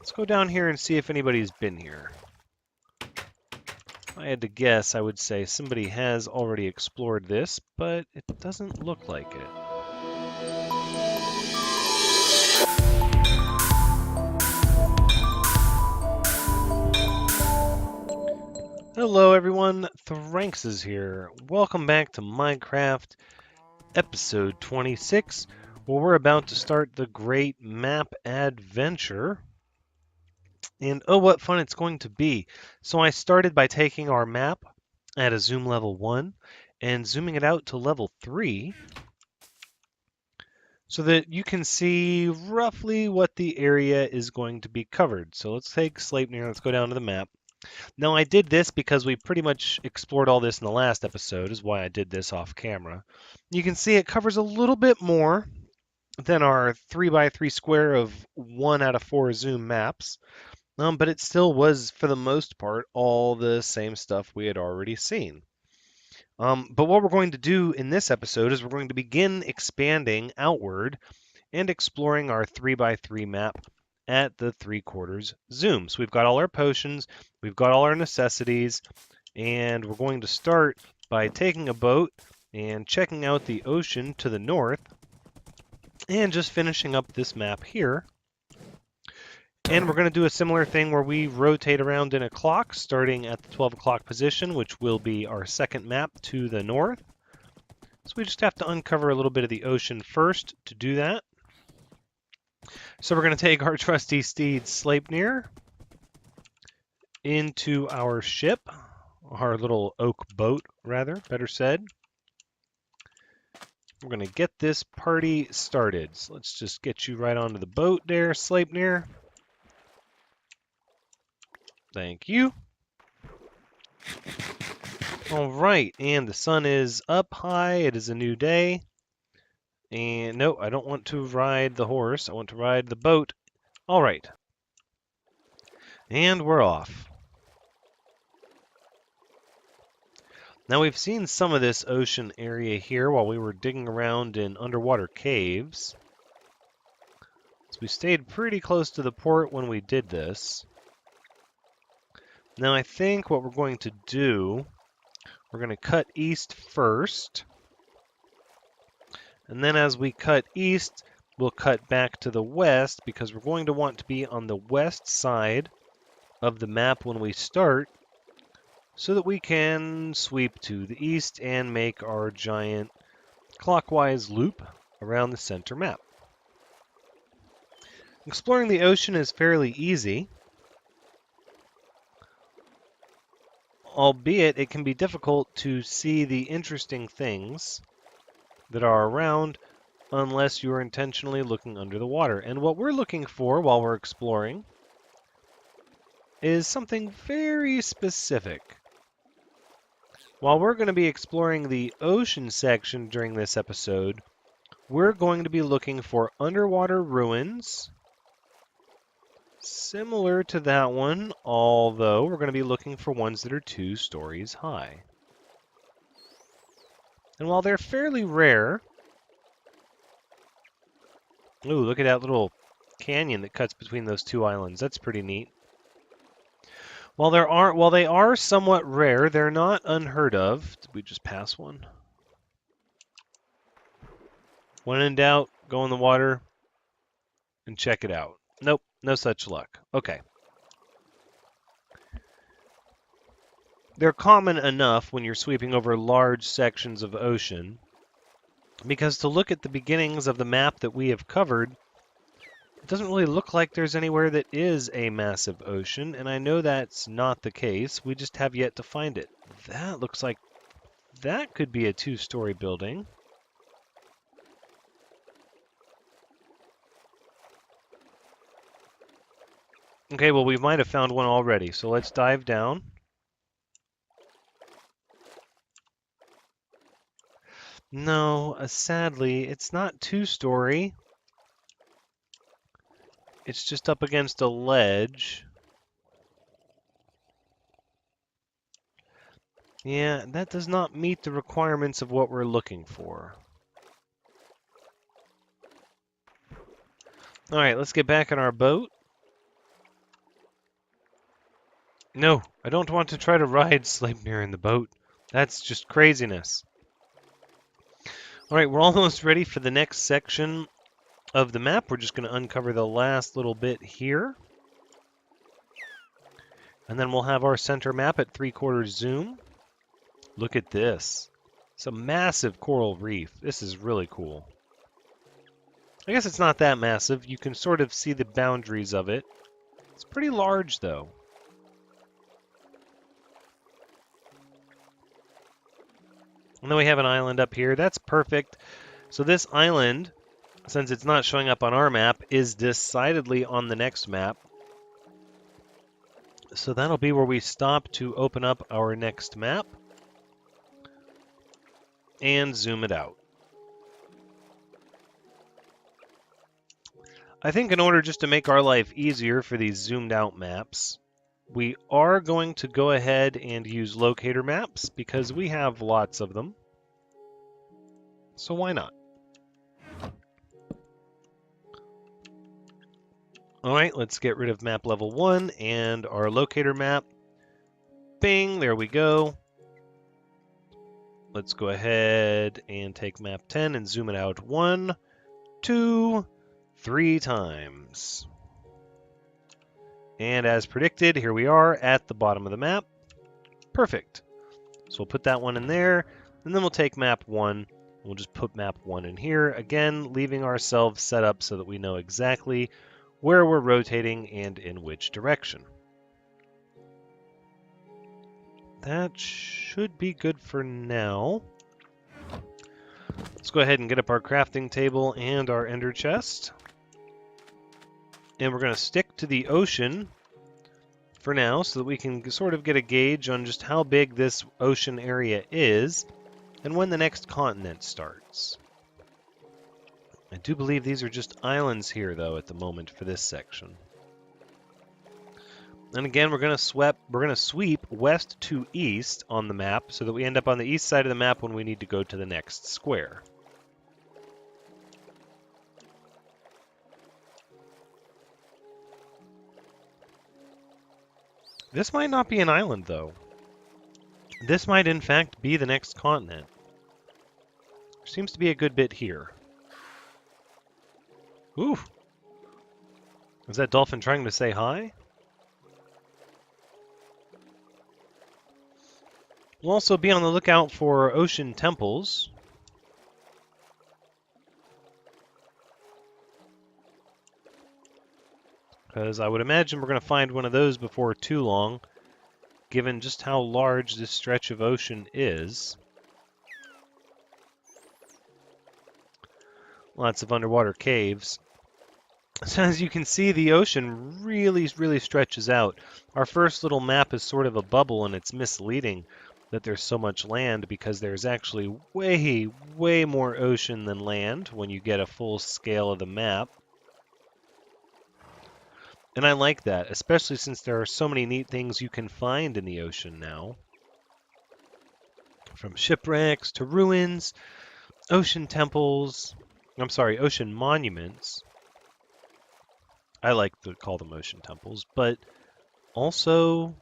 Let's go down here and see if anybody's been here. If I had to guess, I would say somebody has already explored this, but it doesn't look like it. Hello everyone, Thranxes here. Welcome back to Minecraft episode 26, where we're about to start the great map adventure. And oh, what fun it's going to be. So I started by taking our map at a zoom level 1 and zooming it out to level 3 so that you can see roughly what the area is going to be covered. So let's take Sleipnir, let's go down to the map. Now I did this because we pretty much explored all this in the last episode, is why I did this off camera. You can see it covers a little bit more than our 3x3 square of 1 out of 4 zoom maps. But it still was, for the most part, all the same stuff we had already seen. But what we're going to do in this episode is we're going to begin expanding outward and exploring our 3x3 map at the 3/4 zoom. So we've got all our potions, we've got all our necessities, and we're going to start by taking a boat and checking out the ocean to the north and just finishing up this map here. And we're going to do a similar thing where we rotate around in a clock, starting at the 12 o'clock position, which will be our second map to the north. So we just have to uncover a little bit of the ocean first to do that. So we're going to take our trusty steed Sleipnir into our ship, our little oak boat, rather, better said. We're going to get this party started. So let's just get you right onto the boat there, Sleipnir. Thank you. All right, and the sun is up high. It is a new day. And no, I don't want to ride the horse. I want to ride the boat. All right. And we're off. Now we've seen some of this ocean area here while we were digging around in underwater caves. So we stayed pretty close to the port when we did this. Now I think what we're going to do, we're going to cut east first. And then as we cut east, we'll cut back to the west because we're going to want to be on the west side of the map when we start so that we can sweep to the east and make our giant clockwise loop around the center map. Exploring the ocean is fairly easy, albeit it can be difficult to see the interesting things that are around unless you are intentionally looking under the water. And what we're looking for while we're exploring is something very specific. While we're going to be exploring the ocean section during this episode, we're going to be looking for underwater ruins similar to that one, although we're going to be looking for ones that are 2 stories high. And while they're fairly rare... Ooh, look at that little canyon that cuts between those 2 islands. That's pretty neat. While they are somewhat rare, they're not unheard of. Did we just pass one? When in doubt, go in the water and check it out. Nope, no such luck. Okay. They're common enough when you're sweeping over large sections of ocean, because to look at the beginnings of the map that we have covered, it doesn't really look like there's anywhere that is a massive ocean, and I know that's not the case. We just have yet to find it. That looks like that could be a 2-story building. Okay, well, we might have found one already, so let's dive down. No, sadly, it's not 2-story. It's just up against a ledge. Yeah, that does not meet the requirements of what we're looking for. Alright, let's get back on our boat. No, I don't want to try to ride Sleipnir in the boat. That's just craziness. Alright, we're almost ready for the next section of the map. We're just going to uncover the last little bit here. And then we'll have our center map at 3/4 zoom. Look at this. It's a massive coral reef. This is really cool. I guess it's not that massive. You can sort of see the boundaries of it. It's pretty large, though. And then we have an island up here. That's perfect. So this island, since it's not showing up on our map, is decidedly on the next map. So that'll be where we stop to open up our next map and zoom it out. I think in order just to make our life easier for these zoomed out maps, we are going to go ahead and use locator maps because we have lots of them. So why not? Alright, let's get rid of map level 1 and our locator map. Bing, there we go. Let's go ahead and take map 10 and zoom it out 1, 2, 3 times. And as predicted, here we are at the bottom of the map. Perfect. So we'll put that one in there, and then we'll take map 1. We'll just put map 1 in here, again, leaving ourselves set up so that we know exactly where we're rotating and in which direction. That should be good for now. Let's go ahead and get up our crafting table and our ender chest. And we're going to stick to the ocean for now so that we can sort of get a gauge on just how big this ocean area is and when the next continent starts. I do believe these are just islands here, though, at the moment for this section. And again, we're going to sweep west to east on the map so that we end up on the east side of the map when we need to go to the next square. This might not be an island, though. This might, in fact, be the next continent. There seems to be a good bit here. Ooh! Is that dolphin trying to say hi? We'll also be on the lookout for ocean temples. Because I would imagine we're going to find one of those before too long, given just how large this stretch of ocean is. Lots of underwater caves. So as you can see, the ocean really stretches out. Our first little map is sort of a bubble, and it's misleading that there's so much land because there's actually way more ocean than land when you get a full scale of the map. And I like that, especially since there are so many neat things you can find in the ocean now. From shipwrecks to ruins, ocean temples, ocean monuments. I like to call them ocean temples, but also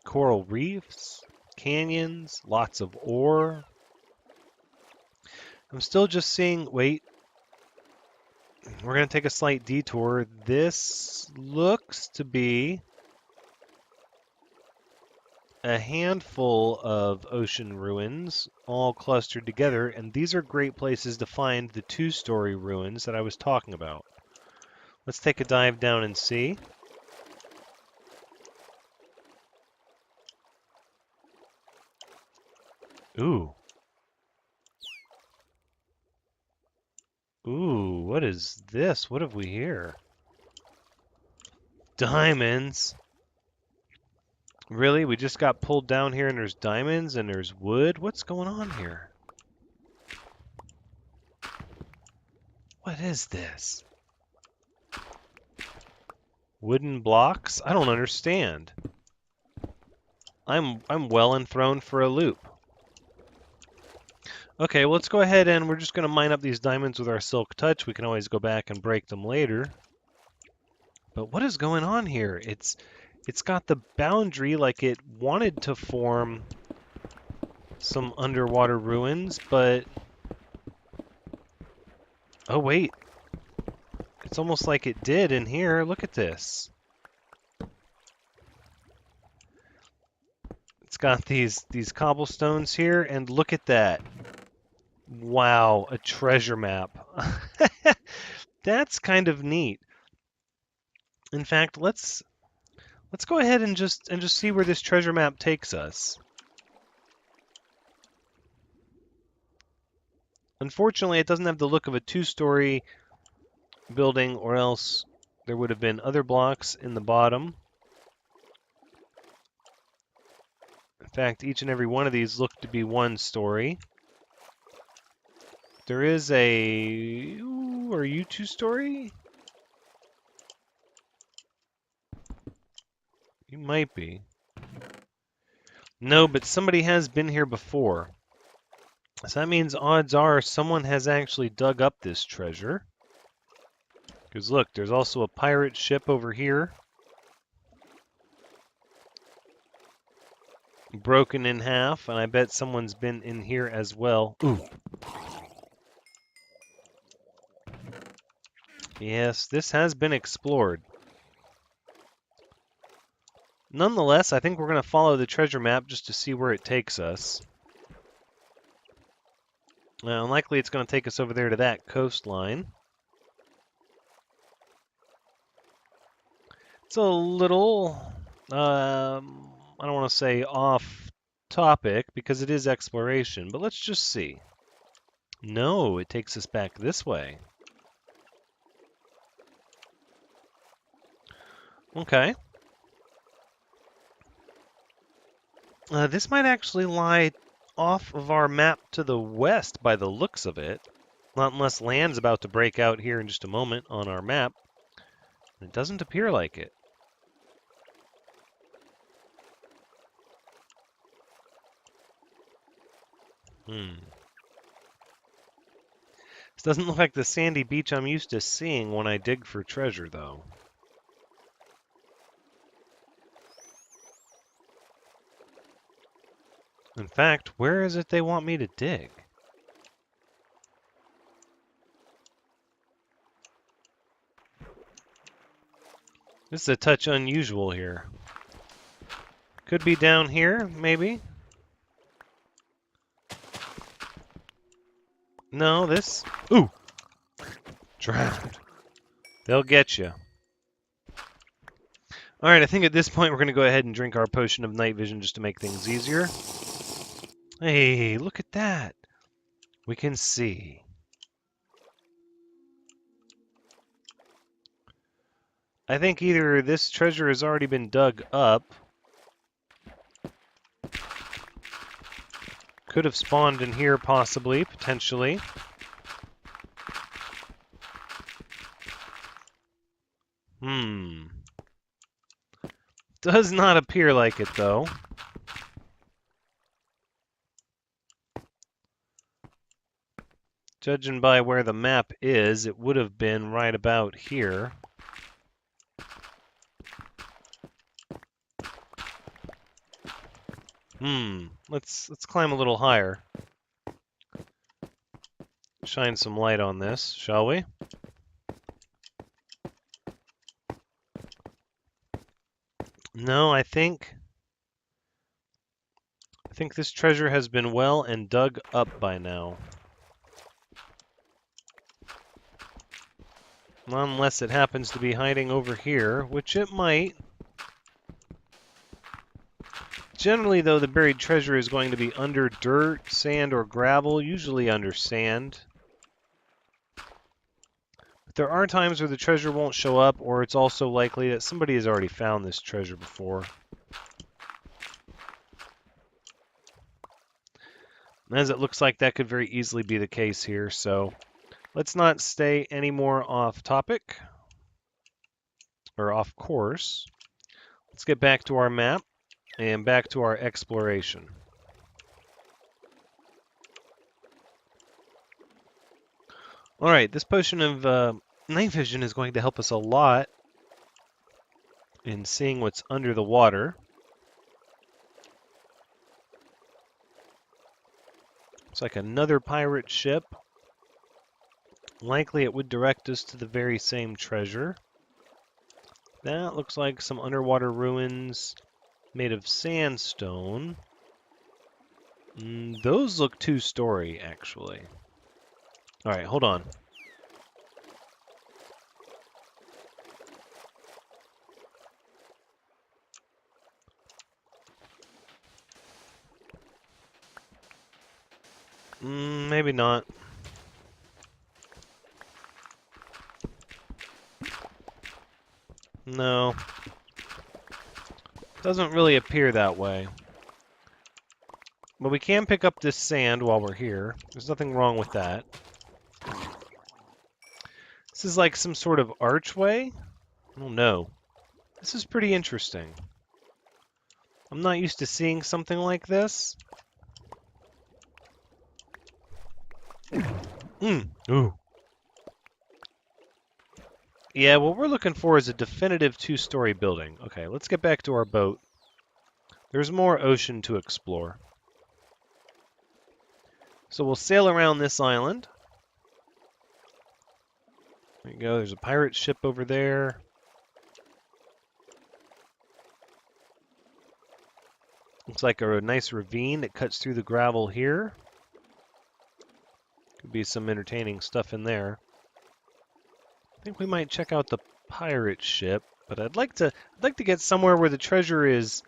coral reefs, canyons, lots of ore. I'm still just seeing, wait, we're going to take a slight detour. This looks to be a handful of ocean ruins all clustered together, and these are great places to find the 2-story ruins that I was talking about. Let's take a dive down and see. Ooh. Ooh, what is this? What have we here? Diamonds. Really? We just got pulled down here and there's diamonds and there's wood? What's going on here? What is this? Wooden blocks? I don't understand. I'm well and thrown for a loop. Okay, well, let's go ahead and we're just going to mine up these diamonds with our silk touch. We can always go back and break them later. But what is going on here? It's It's got the boundary like it wanted to form some underwater ruins, but... Oh, wait. It's almost like it did in here. Look at this. It's got these cobblestones here, and look at that. Wow, a treasure map. That's kind of neat. In fact, let's go ahead and just see where this treasure map takes us. Unfortunately, it doesn't have the look of a two-story building, or else there would have been other blocks in the bottom. In fact, each and every one of these look to be one story. There is a... Ooh, are you two-story? You might be. No, but somebody has been here before. So that means odds are someone has actually dug up this treasure. Because look, there's also a pirate ship over here. Broken in half, and I bet someone's been in here as well. Ooh. Yes, this has been explored. Nonetheless, I think we're going to follow the treasure map just to see where it takes us. Likely it's going to take us over there to that coastline. It's a little, I don't want to say off topic because it is exploration, but let's just see. No, it takes us back this way. Okay. This might actually lie off of our map to the west by the looks of it. Not unless land's about to break out here in just a moment on our map. It doesn't appear like it. This doesn't look like the sandy beach I'm used to seeing when I dig for treasure, though. In fact, where is it they want me to dig? This is a touch unusual here. Could be down here, maybe. No, this... Ooh! Drowned. They'll get you. Alright, I think at this point we're going to go ahead and drink our potion of night vision just to make things easier. Hey, look at that! We can see. I think either this treasure has already been dug up. Could have spawned in here, possibly, potentially. Does not appear like it, though. Judging by where the map is, it would have been right about here. Let's climb a little higher. Shine some light on this, shall we? No, I think this treasure has been well and dug up by now. Unless it happens to be hiding over here, which it might. Generally, though, the buried treasure is going to be under dirt, sand, or gravel, usually under sand. But there are times where the treasure won't show up, or it's also likely that somebody has already found this treasure before. As it looks like that could very easily be the case here, so let's not stay any more off topic, or off course. Let's get back to our map. And back to our exploration. Alright, this potion of night vision is going to help us a lot in seeing what's under the water. It's like another pirate ship. Likely it would direct us to the very same treasure. That looks like some underwater ruins made of sandstone. Those look two-story, actually. Alright, hold on. Maybe not. No. Doesn't really appear that way. But we can pick up this sand while we're here. There's nothing wrong with that. This is like some sort of archway? I don't know. This is pretty interesting. I'm not used to seeing something like this. Ooh. Yeah, what we're looking for is a definitive two-story building. Okay, let's get back to our boat. There's more ocean to explore. So we'll sail around this island. There you go, there's a pirate ship over there. Looks like a nice ravine that cuts through the gravel here. Could be some entertaining stuff in there. I think we might check out the pirate ship, but I'd like to get somewhere where the treasure is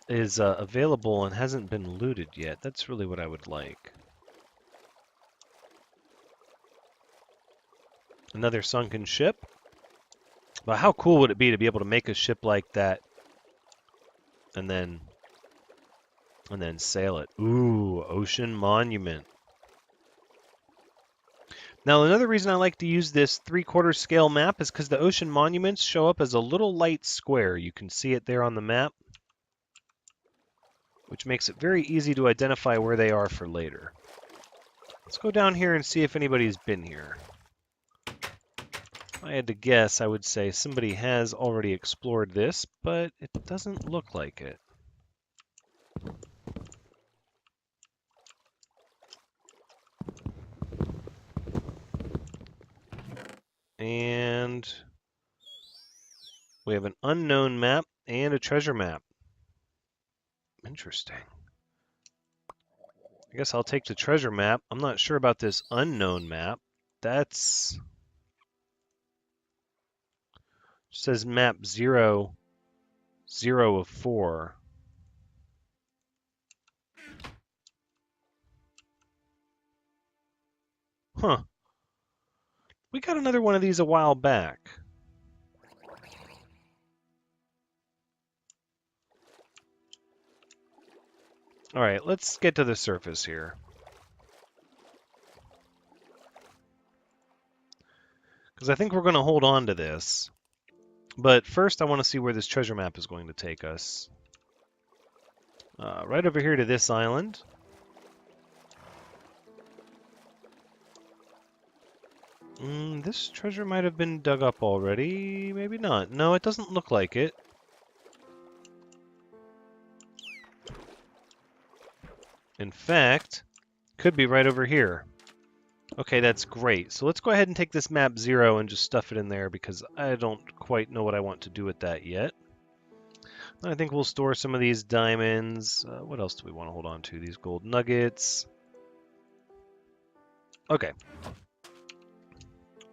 available and hasn't been looted yet. That's really what I would like. Another sunken ship. But how cool would it be to be able to make a ship like that and then sail it? Ooh, ocean monument. Now, another reason I like to use this 3/4 scale map is because the ocean monuments show up as a little light square. You can see it there on the map, which makes it very easy to identify where they are for later. Let's go down here and see if anybody's been here. If I had to guess, I would say somebody has already explored this, but it doesn't look like it. And we have an unknown map and a treasure map. Interesting. I guess I'll take the treasure map. I'm not sure about this unknown map. That's... It says map 0, 0 of 4. Huh. We got another one of these a while back. Alright, let's get to the surface here. Because I think we're going to hold on to this. But first I want to see where this treasure map is going to take us. Right over here to this island. This treasure might have been dug up already. Maybe not. No, it doesn't look like it. In fact, could be right over here. Okay, that's great. So let's go ahead and take this map 0 and just stuff it in there because I don't quite know what I want to do with that yet. I think we'll store some of these diamonds. What else do we want to hold on to? These gold nuggets. Okay.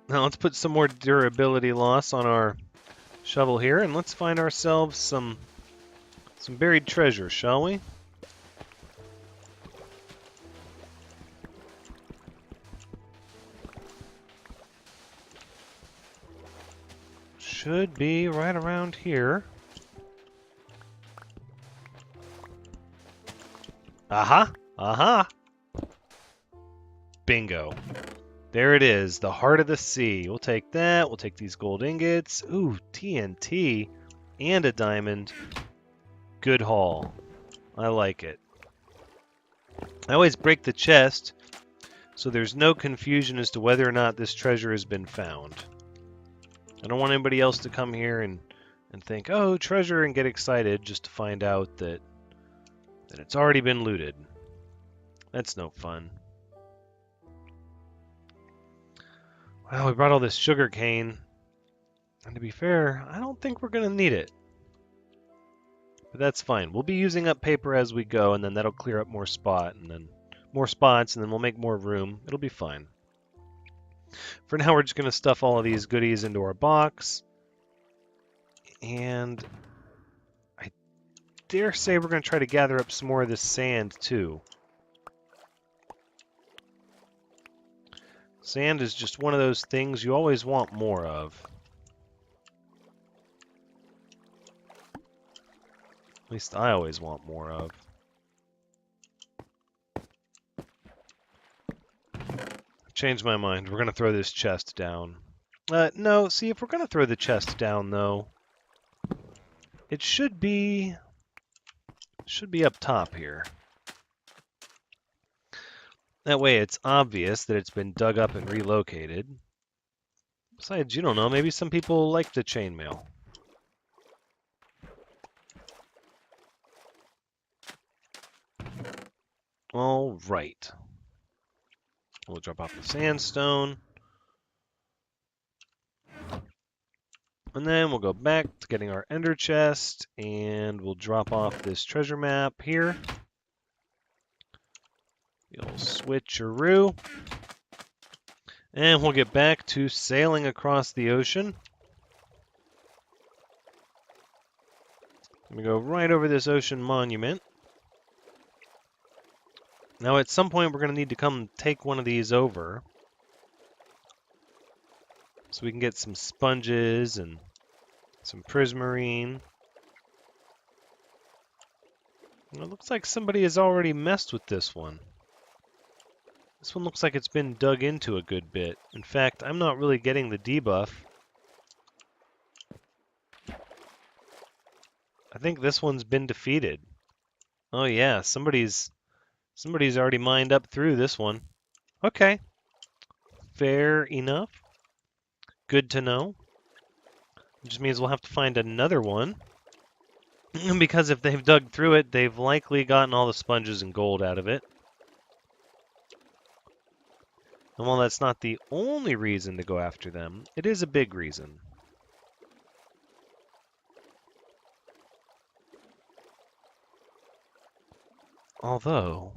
Now let's put some more durability loss on our shovel here, and let's find ourselves some buried treasure, shall we? Should be right around here. Aha! Aha! Bingo. There it is, the heart of the sea. We'll take that. We'll take these gold ingots. Ooh, TNT and a diamond. Good haul. I like it. I always break the chest so there's no confusion as to whether or not this treasure has been found. I don't want anybody else to come here and and think, oh, treasure, and get excited just to find out that it's already been looted. That's no fun. Wow, we brought all this sugar cane. And to be fair, I don't think we're going to need it. But that's fine. We'll be using up paper as we go, and then that'll clear up more spots, and then we'll make more room. It'll be fine. For now, we're just going to stuff all of these goodies into our box. And I dare say we're going to try to gather up some more of this sand, too. Sand is just one of those things you always want more of. At least I always want more of. Changed my mind. We're going to throw this chest down. No, see, if we're going to throw the chest down, though, it should be up top here. That way it's obvious that it's been dug up and relocated. Besides, you don't know, maybe some people like the chainmail. All right. We'll drop off the sandstone. And then we'll go back to getting our ender chest, and we'll drop off this treasure map here. The old switcheroo. And we'll get back to sailing across the ocean. We go right over this ocean monument. Now at some point we're going to need to come take one of these over. So we can get some sponges and some prismarine. And it looks like somebody has already messed with this one. This one looks like it's been dug into a good bit. In fact, I'm not really getting the debuff. I think this one's been defeated. Oh yeah, somebody's already mined up through this one. Okay. Fair enough. Good to know. It just means we'll have to find another one. Because if they've dug through it, they've likely gotten all the sponges and gold out of it. And while that's not the only reason to go after them, it is a big reason. Although,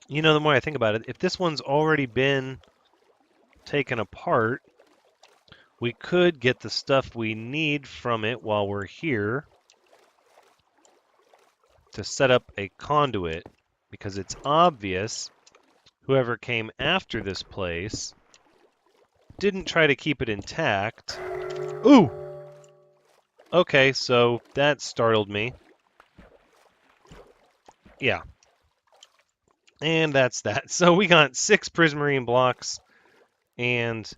you know, the more I think about it, if this one's already been taken apart, we could get the stuff we need from it while we're here to set up a conduit, because it's obvious whoever came after this place didn't try to keep it intact. Ooh! Okay, so that startled me. Yeah. And that's that. So we got 6 prismarine blocks, and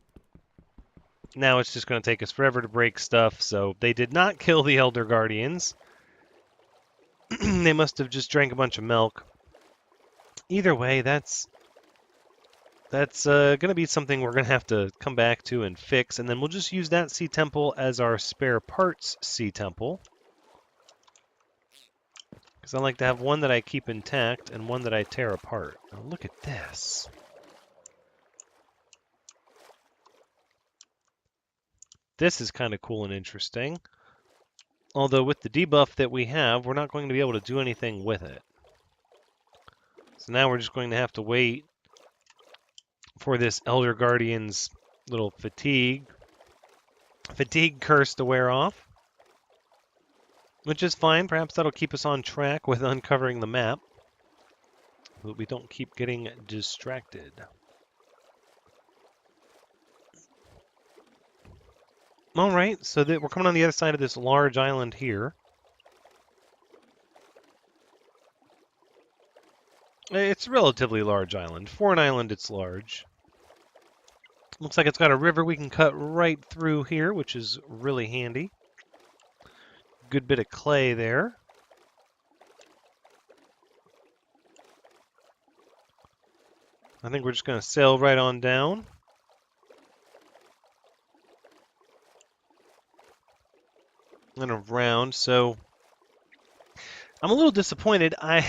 now it's just going to take us forever to break stuff. So they did not kill the Elder Guardians. They must have just drank a bunch of milk. Either way, that's going to be something we're going to have to come back to and fix, and then we'll just use that sea temple as our spare parts sea temple. Because I like to have one that I keep intact and one that I tear apart. Now look at this. This is kind of cool and interesting. Although with the debuff that we have, we're not going to be able to do anything with it. So now we're just going to have to wait for this Elder Guardian's little fatigue curse to wear off. Which is fine. Perhaps that'll keep us on track with uncovering the map. But we don't keep getting distracted. Alright, so we're coming on the other side of this large island here. It's a relatively large island. For an island, it's large. Looks like it's got a river we can cut right through here, which is really handy. Good bit of clay there. I think we're just going to sail right on down. and around. So I'm a little disappointed. I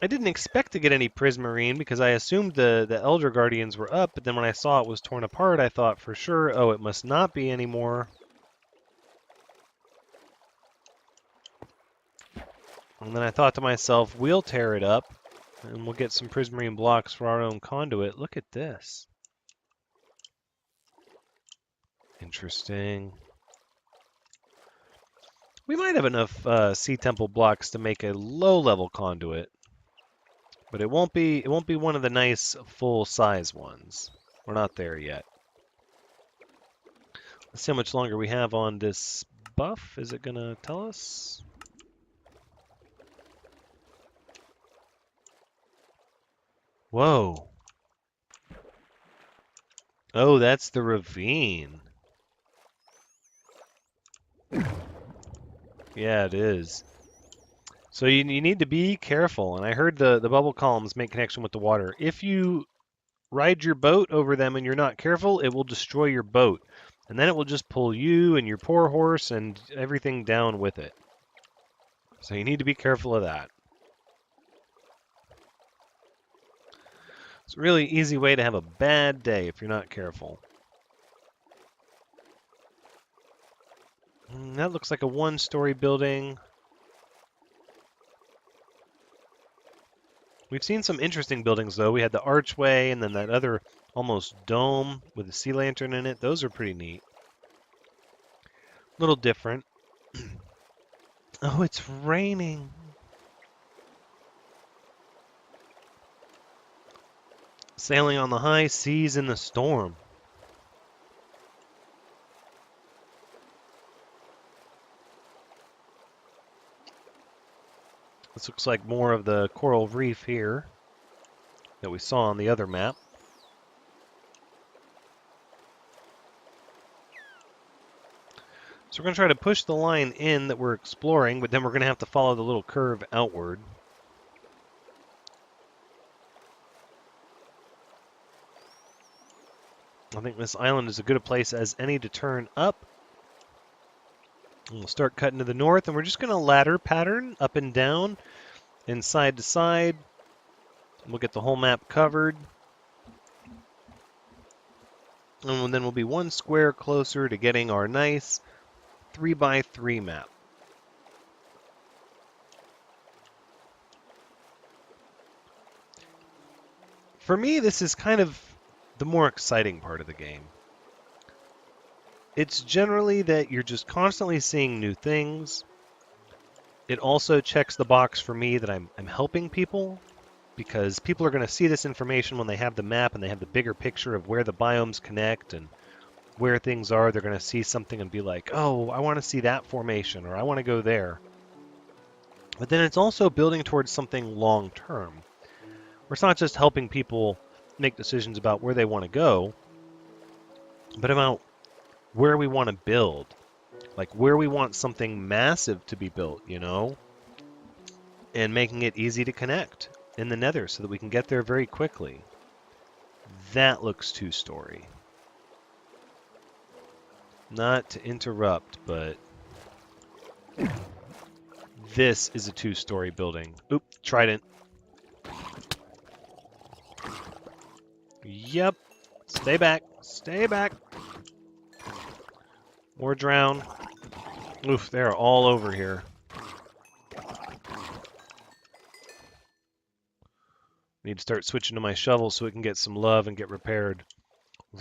didn't expect to get any prismarine because I assumed the Elder Guardians were up, but then when I saw it was torn apart, I thought for sure, oh, it must not be anymore. And then I thought to myself, we'll tear it up, and we'll get some prismarine blocks for our own conduit. Look at this. Interesting. We might have enough Sea Temple blocks to make a low-level conduit. But it won't be one of the nice full-size ones. We're not there yet. Let's see how much longer we have on this buff. Is it gonna tell us? Whoa. Oh, that's the ravine. Yeah, it is. So you need to be careful. And I heard the bubble columns make connection with the water. If you ride your boat over them and you're not careful, it will destroy your boat. And then it will just pull you and your poor horse and everything down with it. So you need to be careful of that. It's a really easy way to have a bad day if you're not careful. That looks like a one-story building. We've seen some interesting buildings, though. We had the archway and then that other almost dome with a sea lantern in it. Those are pretty neat. A little different. Oh, it's raining. Sailing on the high seas in the storm. This looks like more of the coral reef here that we saw on the other map. So we're going to try to push the line in that we're exploring, but then we're going to have to follow the little curve outward. I think this island is as good a place as any to turn up. And we'll start cutting to the north, and we're just going to ladder pattern up and down and side to side. We'll get the whole map covered. And then we'll be one square closer to getting our nice 3x3 map. For me, this is kind of the more exciting part of the game. It's generally that you're just constantly seeing new things. It also checks the box for me that I'm helping people, because people are going to see this information when they have the map and they have the bigger picture of where the biomes connect and where things are. They're going to see something and be like, oh, I want to see that formation, or I want to go there. But then it's also building towards something long-term, where it's not just helping people make decisions about where they want to go, but about where we want to build. Like where we want something massive to be built, you know? And making it easy to connect in the nether so that we can get there very quickly. That looks two-story. Not to interrupt, but this is a two-story building. Oop, trident. Yep. Stay back. Stay back. Or drown. Oof, they're all over here. Need to start switching to my shovel so it can get some love and get repaired.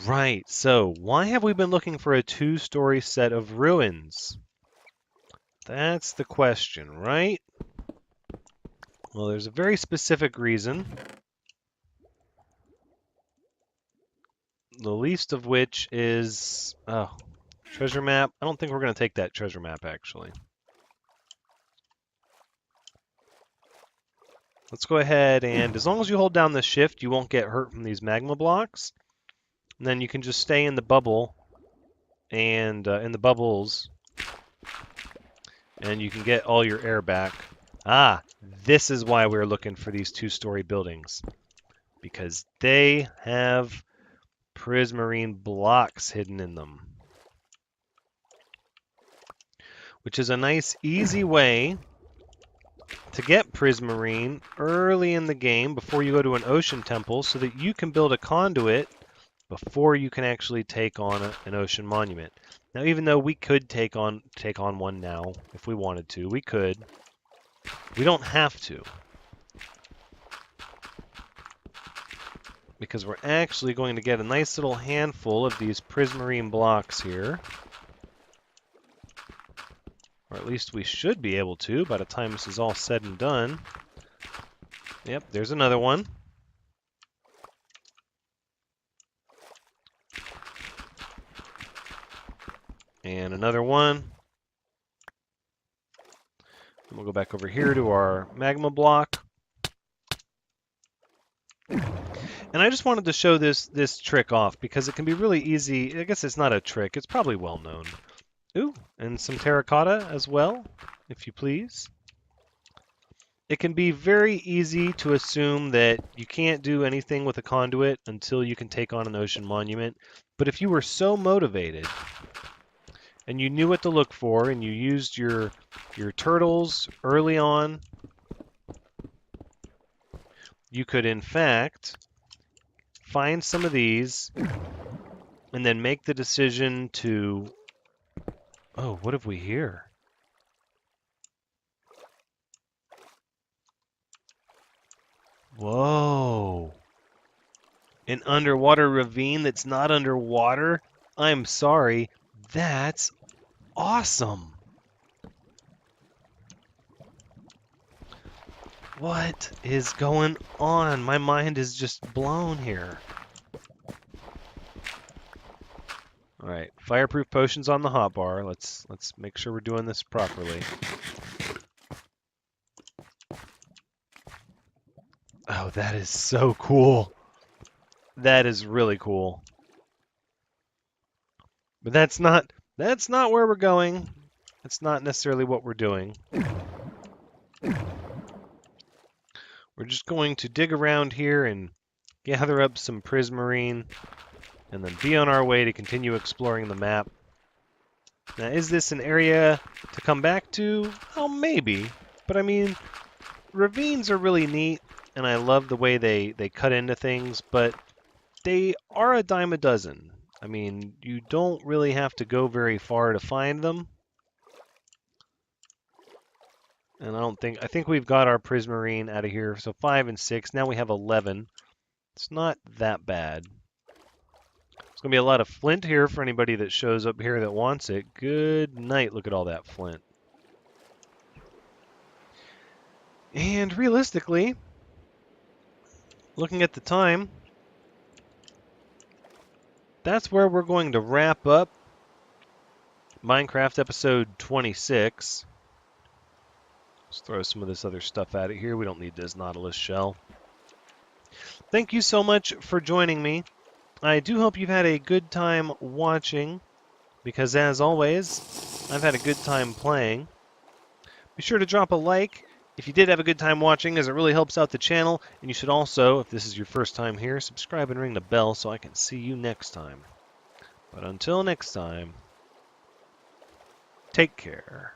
Right, so why have we been looking for a two-story set of ruins? That's the question, right? Well, there's a very specific reason. The least of which is... oh, treasure map. I don't think we're going to take that treasure map, actually. Let's go ahead and, as long as you hold down the shift, you won't get hurt from these magma blocks. And then you can just stay in the bubble and in the bubbles, and you can get all your air back. Ah, this is why we're looking for these two-story buildings, because they have prismarine blocks hidden in them. which is a nice, easy way to get prismarine early in the game before you go to an ocean temple so that you can build a conduit before you can actually take on an ocean monument. Now, even though we could take on one now if we wanted to, we could. We don't have to, because we're actually going to get a nice little handful of these prismarine blocks here. Or at least we should be able to by the time this is all said and done. Yep, there's another one. And another one. And we'll go back over here to our magma block. And I just wanted to show this trick off because it can be really easy. I guess it's not a trick. It's probably well known. Ooh, and some terracotta as well, if you please. It can be very easy to assume that you can't do anything with a conduit until you can take on an ocean monument. But if you were so motivated and you knew what to look for and you used your turtles early on, you could in fact find some of these and then make the decision to... Oh, what have we here? Whoa. An underwater ravine that's not underwater? I'm sorry. That's awesome. What is going on? My mind is just blown here. All right, fireproof potions on the hotbar. Let's make sure we're doing this properly. Oh, that is so cool. That is really cool. But that's not where we're going. That's not necessarily what we're doing. We're just going to dig around here and gather up some prismarine and then be on our way to continue exploring the map. Now, is this an area to come back to? Oh, maybe. But I mean, ravines are really neat, and I love the way they cut into things, but they are a dime a dozen. I mean, you don't really have to go very far to find them. And I think we've got our prismarine out of here. So 5 and 6. Now we have 11. It's not that bad. There's going to be a lot of flint here for anybody that shows up here that wants it. Good night. Look at all that flint. And realistically, looking at the time, that's where we're going to wrap up Minecraft episode 26. Let's throw some of this other stuff out of here. We don't need this Nautilus shell. Thank you so much for joining me. I do hope you've had a good time watching, because as always, I've had a good time playing. Be sure to drop a like if you did have a good time watching, as it really helps out the channel. And you should also, if this is your first time here, subscribe and ring the bell so I can see you next time. But until next time, take care.